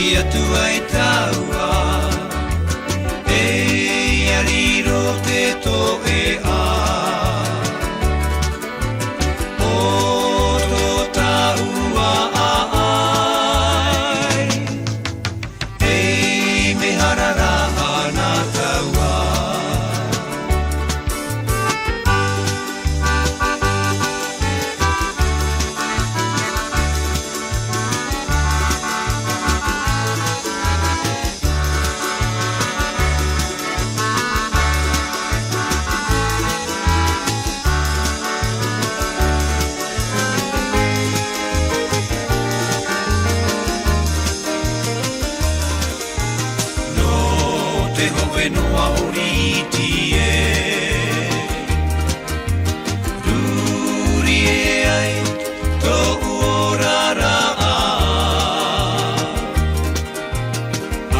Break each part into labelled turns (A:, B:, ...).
A: Ia tua e taua e ariro te to e a o to taua ai e me harara ana taua te hoe noa oriti e ruri e ai tō uorara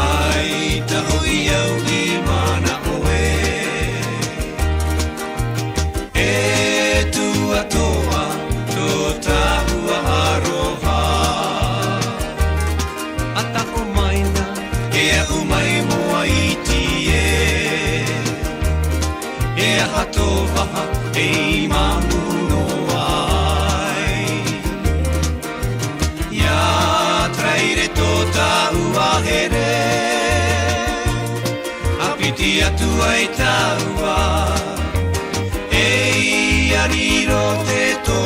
A: ai taho I au I mana oe e tua toa tō tahua aroha a taho maina e au mai moa iti e hato waha e mamuno ai ia traire tō taua here a piti atu ai taua e I ariro te tō